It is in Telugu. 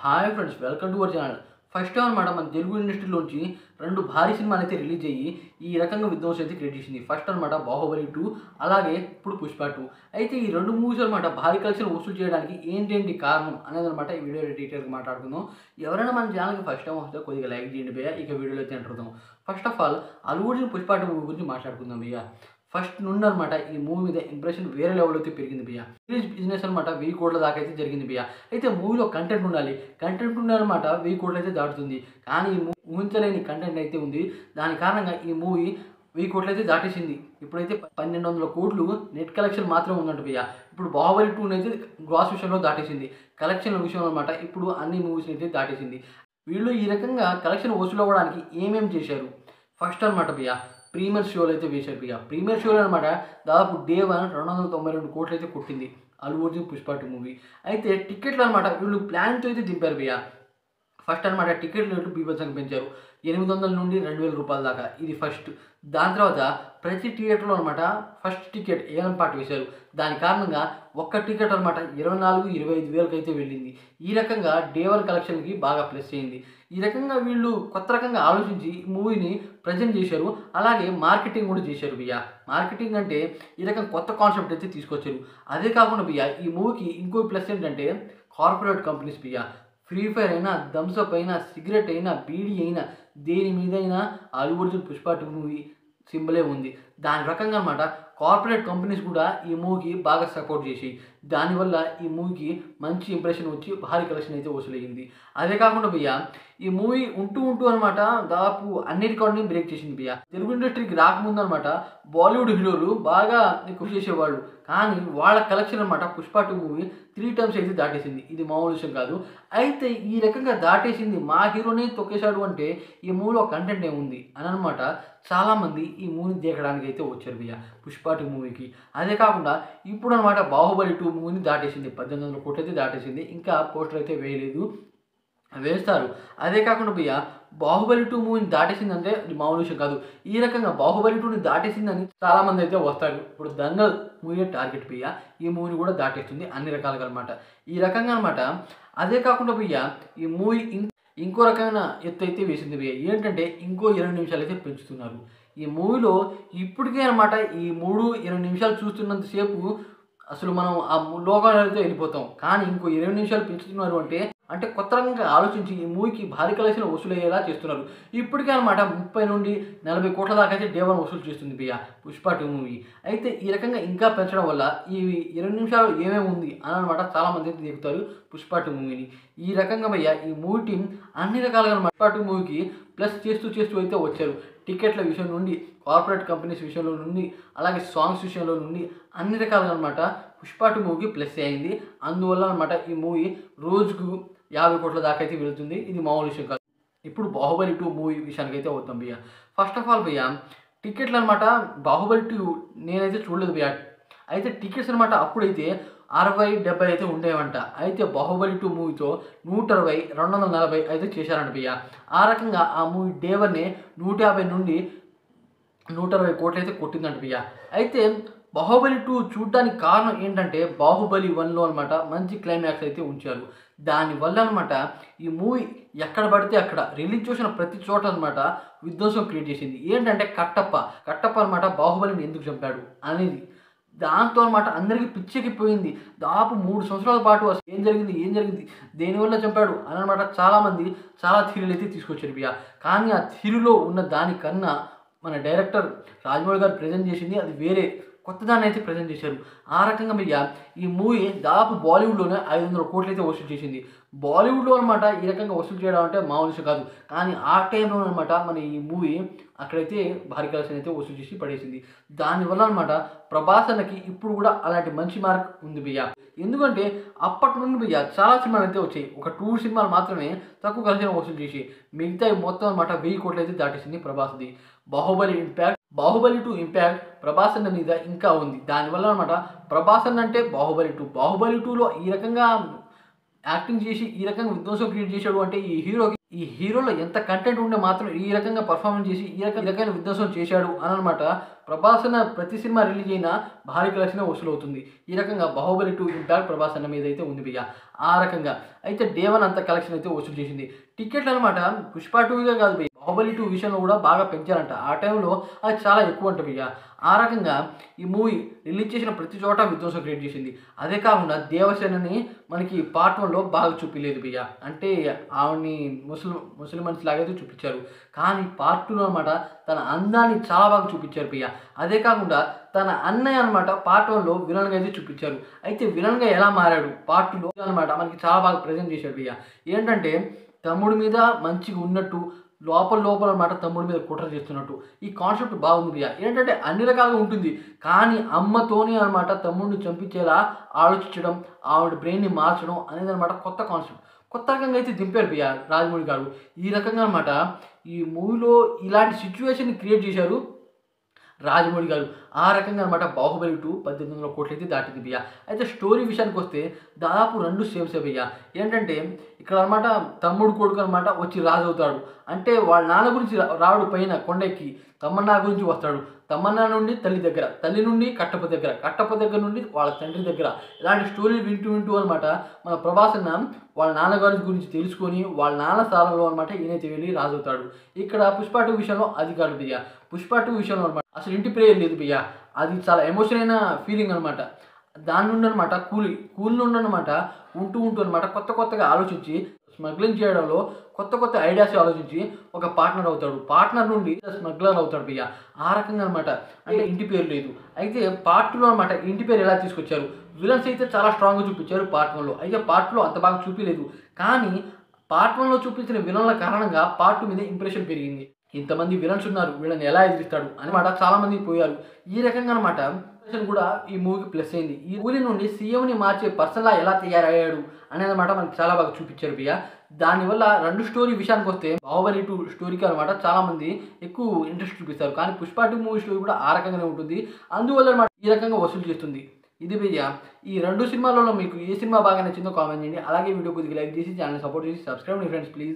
Hi friends, welcome to our channel. First time అనమాట మన తెలుగు ఇండస్ట్రీలోంచి రెండు భారీ సినిమాలు అయితే రిలీజ్ అయ్యి ఈ రకంగా విధ్వంసం అయితే క్రియేట్ చేసింది. ఫస్ట్ అనమాట బాహుబలి 2, అలాగే ఇప్పుడు పుష్ప 2. అయితే ఈ రెండు మూవీస్ అనమాట భారీ కలెక్షన్ వసూలు చేయడానికి ఏంటేంటి కారణం అనేది అనమాట ఈ వీడియో డీటెయిల్గా మాట్లాడుకుందాం. ఎవరైనా మన ఛానల్కి ఫస్ట్ టైం వస్తే కొద్దిగా లైక్ చేయండి భయ్య. ఇక వీడియోలో అయితే ఎంటర్ అవుతాం. First of all Allu Arjun Pushpa 2 movie గురించి మాట్లాడుకుందాం భయ్య. ఫస్ట్ నుండి అనమాట ఈ మూవీ మీద ఇంప్రెషన్ వేరే లెవెల్ అయితే పెరిగింది భయ్య. సిరీస్ బిజినెస్ అనమాట 1000 కోట్ల దాకా అయితే జరిగింది భయ్య. అయితే మూవీలో కంటెంట్ ఉండాలన్నమాట 1000 కోట్లు అయితే దాటుతుంది. కానీ ఈ ఊహించలేని కంటెంట్ అయితే ఉంది. దాని కారణంగా ఈ మూవీ 1000 కోట్లు అయితే దాటేసింది. ఇప్పుడైతే 1200 కోట్లు నెట్ కలెక్షన్ మాత్రమే ఉందంట భయ్య. ఇప్పుడు బాహుబలి 2 అయితే గ్రాస్ విషయంలో దాటేసింది. కలెక్షన్ విషయంలో అనమాట ఇప్పుడు అన్ని మూవీస్ అయితే దాటేసింది. వీళ్ళు ఈ రకంగా కలెక్షన్ వసూలు అవ్వడానికి ఏమేమి చేశారు? ఫస్ట్ అనమాట భయ్య ప్రీమియర్ షోలు అయితే వేశారు భయ్య. ప్రీమియర్ షోలు అనమాట దాదాపు డే 1 292 కోట్లు అయితే కొట్టింది అల్లు అర్జున్ పుష్ప 2 మూవీ. అయితే టికెట్లు అనమాట వీళ్ళు ప్లాన్తో అయితే దింపారు భయ్య. ఫస్ట్ అనమాట టికెట్ రేట్లు బీభత్సంగా పెంచారు. 800 నుండి 2000 రూపాయల దాకా, ఇది ఫస్ట్. దాని తర్వాత ప్రతి థియేటర్లో అనమాట ఫస్ట్ టికెట్ ఏలం పాట వేశారు. దాని కారణంగా ఒక్క టికెట్ అనమాట 24-25 వేలకు అయితే వెళ్ళింది. ఈ రకంగా డే 1 కలెక్షన్కి బాగా ప్లస్ అయింది. ఈ రకంగా వీళ్ళు కొత్త రకంగా ఆలోచించి ఈ మూవీని ప్రజెంట్ చేశారు. అలాగే మార్కెటింగ్ కూడా చేశారు భయ్య. మార్కెటింగ్ అంటే ఈ రకం కొత్త కాన్సెప్ట్ అయితే తీసుకొచ్చారు. అదే కాకుండా భయ్య ఈ మూవీకి ఇంకో ప్లస్ ఏంటంటే కార్పొరేట్ కంపెనీస్ భయ్య. ఫ్రీ ఫైర్ అయినా, థమ్స్అప్ అయినా, సిగరెట్ అయినా, బీడీ అయినా, దేని మీదైనా అల్లు అర్జున్ పుష్ప 2 మూవీ సింబలే ఉంది. దాని రకంగా అనమాట కార్పొరేట్ కంపెనీస్ కూడా ఈ మూవీకి బాగా సపోర్ట్ చేసి దానివల్ల ఈ మూవీకి మంచి ఇంప్రెషన్ వచ్చి భారీ కలెక్షన్ అయితే వసూలయ్యింది. అదే కాకుండా భయ్య ఈ మూవీ ఉంటూ అనమాట దాదాపు అన్ని రికార్డుని బ్రేక్ చేసింది భయ్య. తెలుగు ఇండస్ట్రీకి రాకముందు అనమాట బాలీవుడ్ హీరోలు బాగా ఎక్కువ చేసేవాళ్ళు. కానీ వాళ్ళ కలెక్షన్ అనమాట పుష్ప 2 మూవీ 3 టైమ్స్ అయితే దాటేసింది. ఇది మామూలు విషయం కాదు. అయితే ఈ రకంగా దాటేసింది, మా హీరోనే తొక్కేశాడు అంటే ఈ మూవీలో కంటెంట్ ఏముంది అని అనమాట చాలామంది ఈ మూవీని దేకడానికి అయితే వచ్చారు భయ్య పుష్ప 2 మూవీకి. అదే కాకుండా ఇప్పుడు అనమాట బాహుబలి 2 మూవీని దాటేసింది. 1800 కోట్లు అయితే దాటేసింది. ఇంకా పోస్టర్ అయితే వేయలేదు, వేస్తారు. అదే కాకుండా భయ్య బాహుబలి 2 మూవీని దాటేసిందంటే ఇది మామూలు విషయం కాదు. ఈ రకంగా బాహుబలి 2ని దాటేసిందని చాలామంది అయితే వస్తారు. ఇప్పుడు దంగల్ మూవీ టార్గెట్ భయ్య ఈ మూవీని కూడా దాటేస్తుంది అన్ని రకాలుగా అనమాట. ఈ రకంగా అనమాట. అదే కాకుండా భయ్య ఈ మూవీ ఇంకో రకమైన ఎత్తు అయితే వేసింది భయ్య. ఏంటంటే ఇంకో 20 నిమిషాలు అయితే పెంచుతున్నారు ఈ మూవీలో. ఇప్పటికే అనమాట ఈ 3-20 నిమిషాలు చూస్తున్నంతసేపు అసలు మనం ఆ లోకాలతో వెళ్ళిపోతాం. కానీ ఇంకో 20 నిమిషాలు పెంచుతున్నారు అంటే కొత్త రకంగా ఆలోచించి ఈ మూవీకి భారీ కలెక్షన్ వసూలయ్యేలా చేస్తున్నారు. ఇప్పటికే అనమాట 30-40 కోట్ల దాకా అయితే డే 1 వసూలు చేస్తుంది భయ్య పుష్ప 2 మూవీ. అయితే ఈ రకంగా ఇంకా పెంచడం వల్ల ఈ 20 నిమిషాలు ఏమేమి ఉంది అని అనమాట చాలామంది అయితే దిగుతారు పుష్ప 2 మూవీని. ఈ రకంగా భయ్య ఈ మూవీ టీం అన్ని రకాలుగా పుష్ప 2 మూవీకి ప్లస్ చేస్తూ అయితే వచ్చారు. టికెట్ల విషయం నుండి, కార్పొరేట్ కంపెనీస్ విషయంలో నుండి, అలాగే సాంగ్స్ విషయంలో నుండి అన్ని రకాలుగా అనమాట పుష్ప 2 మూవీకి ప్లస్ అయింది. అందువల్ల అనమాట ఈ మూవీ రోజుకు 50 కోట్ల దాకా అయితే వెళుతుంది. ఇది మామూలు విషయం కాదు. ఇప్పుడు బాహుబలి 2 మూవీ విషయానికి అయితే అవుతాం భయ్య. ఫస్ట్ ఆఫ్ ఆల్ భయ్య టికెట్లు అనమాట బాహుబలి 2 నేనైతే చూడలేదు భయ్య. అయితే టికెట్స్ అనమాట అప్పుడైతే 60-70 అయితే ఉండేవంట. అయితే బాహుబలి 2 మూవీతో 120-240 అయితే చేశారంట భయ్య. ఆ రకంగా ఆ మూవీ డే 1 150 నుండి 120 కోట్లు అయితే కొట్టిందంట భయ్య. అయితే బాహుబలి 2 చూడడానికి కారణం ఏంటంటే బాహుబలి 1లో అనమాట మంచి క్లైమాక్స్ అయితే ఉంచారు. దానివల్ల అనమాట ఈ మూవీ ఎక్కడ పడితే అక్కడ రిలీజ్ చేసిన ప్రతి చోట అనమాట విధ్వంసం క్రియేట్ చేసింది. ఏంటంటే కట్టప్ప అనమాట బాహుబలిని ఎందుకు చంపాడు అనేది. దాంతో అనమాట అందరికీ పిచ్చెక్కిపోయింది. దాదాపు 3 సంవత్సరాల పాటు అసలు ఏం జరిగింది దేనివల్ల చంపాడు అని అనమాట చాలామంది చాలా థియరీలు అయితే తీసుకొచ్చారు భయ్య. కానీ ఆ థియరీలో ఉన్న దానికన్నా మన డైరెక్టర్ రాజమౌళి గారు ప్రజెంట్ చేసింది అది వేరే కొత్తదాన్ని అయితే ప్రజెంట్ చేశారు. ఆ రకంగా భయ్య ఈ మూవీ దాదాపు బాలీవుడ్లోనే 500 కోట్లు అయితే వసూలు చేసింది. బాలీవుడ్లో అనమాట ఈ రకంగా వసూలు చేయడం అంటే మామూలు విషయం కాదు. కానీ ఆ టైంలో అనమాట మన ఈ మూవీ అక్కడైతే భారీ కలెక్షన్ అయితే వసూలు చేసి పడేసింది. దానివల్ల అనమాట ప్రభాస్ అన్నకి ఇప్పుడు కూడా అలాంటి మంచి మార్క్ ఉంది భయ్య. ఎందుకంటే అప్పటి నుండి భయ్య చాలా సినిమాలు అయితే వచ్చాయి. ఒక 2 సినిమాలు మాత్రమే తక్కువ కలెక్షన్ వసూలు చేసి మిగతా మొత్తం అనమాట 1000 కోట్లు అయితే దాటేసింది ప్రభాస్ది. బాహుబలి 2 ఇంపాక్ట్ ప్రభాస్ అన్న మీద ఇంకా ఉంది. దానివల్ల అనమాట ప్రభాస్ అన్న అంటే బాహుబలి 2లో ఈ రకంగా యాక్టింగ్ చేసి ఈ రకంగా విధ్వంసం క్రియేట్ చేశాడు అంటే ఈ హీరోకి ఈ హీరోలో ఎంత కంటెంట్ ఉండే మాత్రం ఈ రకంగా పర్ఫార్మెన్స్ చేసి ఈ రకమైన విధ్వంసం చేశాడు అని అనమాట. ప్రభాస్ అన్న ప్రతి సినిమా రిలీజ్ అయినా భారీ కలెక్షన్ వసూలు అవుతుంది. ఈ రకంగా బాహుబలి 2 ఇంపాక్ట్ ప్రభాస్ అన్న మీద అయితే ఉంది భయ్య. ఆ రకంగా అయితే డే 1 అంత కలెక్షన్ అయితే వసూలు చేసింది. టికెట్లు అనమాట పుష్ప 2గా కాదు భయ్య, బాహుబలి 2 విషయంలో కూడా బాగా పెంచారంట. ఆ టైంలో అది చాలా ఎక్కువ అంట భయ్య. ఆ రకంగా ఈ మూవీ రిలీజ్ చేసిన ప్రతి చోట విధ్వంసం క్రియేట్ చేసింది. అదే కాకుండా దేవసేనని మనకి పార్ట్ 1లో బాగా చూపించలేదు భయ్య. అంటే ఆవిడ్ని ముసలిమన్స్ లాగైతే చూపించారు. కానీ పార్ట్ 2లో అనమాట తన అందాన్ని చాలా బాగా చూపించారు భయ్య. అదే కాకుండా తన అన్నయ్య అనమాట పార్ట్ 1లో విలన్గా అయితే చూపించారు. అయితే విలన్గా ఎలా మారాడు పార్ట్ 2లో అనమాట మనకి చాలా బాగా ప్రజెంట్ చేశాడు భయ్య. ఏంటంటే తమ్ముడి మీద మంచిగా ఉన్నట్టు లోపల అనమాట తమ్ముడి మీద కుట్ర చేస్తున్నట్టు ఈ కాన్సెప్ట్ బాగుంది భయ్య. ఏంటంటే అన్ని రకాలుగా ఉంటుంది, కానీ అమ్మతోనే అనమాట తమ్ముడిని చంపించేలా ఆలోచించడం, ఆవిడ బ్రెయిన్ని మార్చడం అనేది అనమాట కొత్త కాన్సెప్ట్. కొత్త రకంగా అయితే దింపారు భయ్య రాజమౌళి గారు. ఈ రకంగా అనమాట ఈ మూవీలో ఇలాంటి సిచ్యువేషన్ క్రియేట్ చేశారు రాజమౌళి గారు. ఆ రకంగా అనమాట బాహుబలి 2 1800 కోట్లు అయితే దాటింది భయ్య. అయితే స్టోరీ విషయానికి వస్తే దాదాపు 2 సేమ్సే భయ్య. ఏంటంటే ఇక్కడ అనమాట తమ్ముడు కొడుకు అనమాట వచ్చి రాజు అవుతాడు. అంటే వాళ్ళ నాన్న గురించి రావుడు పైన కొండెక్కి తమన్నా గురించి వస్తాడు. తమన్నా నుండి తల్లి దగ్గర, తల్లి నుండి కట్టప్ప దగ్గర నుండి వాళ్ళ తండ్రి దగ్గర, ఇలాంటి స్టోరీలు వింటూ అనమాట మన ప్రభాస్ అన్న వాళ్ళ నాన్నగారి గురించి తెలుసుకొని వాళ్ళ నాన్న స్థానంలో అనమాట ఈయనైతే వెళ్ళి రాజు అవుతాడు. ఇక్కడ పుష్ప 2 విషయంలో అది కాదు భయ్య. పుష్ప 2 విషయంలో అనమాట అసలు ఇంటి ప్రేయర్ లేదు భయ్య. అది చాలా ఎమోషన్ అయిన ఫీలింగ్ అనమాట. దాని నుండి అనమాట కూల్ నుండి అనమాట ఉంటూ అనమాట కొత్తగా ఆలోచించి స్మగ్లింగ్ చేయడంలో కొత్త ఐడియాస్ ఆలోచించి ఒక పార్ట్నర్ అవుతాడు. పార్ట్నర్ నుండి స్మగ్లర్ అవుతాడు భయ్య. ఆ రకంగా అనమాట అంటే ఇంటి పేరు లేదు. అయితే పార్ట్ 2లో అనమాట ఇంటి పేరు ఎలా తీసుకొచ్చారు, విలన్స్ అయితే చాలా స్ట్రాంగ్గా చూపించారు పార్ట్ 1లో. అయితే పార్ట్ 2లో అంత బాగా చూపించలేదు, కానీ పార్ట్ 1లో చూపించిన విలన్ల కారణంగా పార్ట్ 2 మీద ఇంప్రెషన్ పెరిగింది. ఇంతమంది విలన్స్ ఉన్నారు, వీళ్ళని ఎలా ఎదిరిస్తాడు అనమాట చాలా మంది పోయారు. ఈ రకంగా అనమాట కూడా ఈ మూవీకి ప్లస్ అయింది. ఈ మూవీ నుండి సీఎంని మార్చే పర్సన్లా ఎలా తయారయ్యాడు అనేది అనమాట మనకి చాలా బాగా చూపించారు భయ్య. దానివల్ల 2 స్టోరీ విషయానికి వస్తే బాహుబలి 2 స్టోరీకి అనమాట చాలా మంది ఎక్కువ ఇంట్రెస్ట్ చూపిస్తారు, కానీ పుష్ప 2 మూవీ స్టోరీ కూడా ఆ రకంగానే ఉంటుంది. అందువల్ల అనమాట ఈ రకంగా వసూలు చేస్తుంది. ఇది భయ్య. ఈ 2 సినిమాలలో మీకు ఏ సినిమా బాగా నచ్చిందో కామెంట్ చేయండి. అలాగే వీడియో కొద్దిగా లైక్ చేసి ఛానల్ సపోర్ట్ చేసి సబ్స్క్రైబ్ మీ ఫ్రెండ్స్ ప్లీజ్.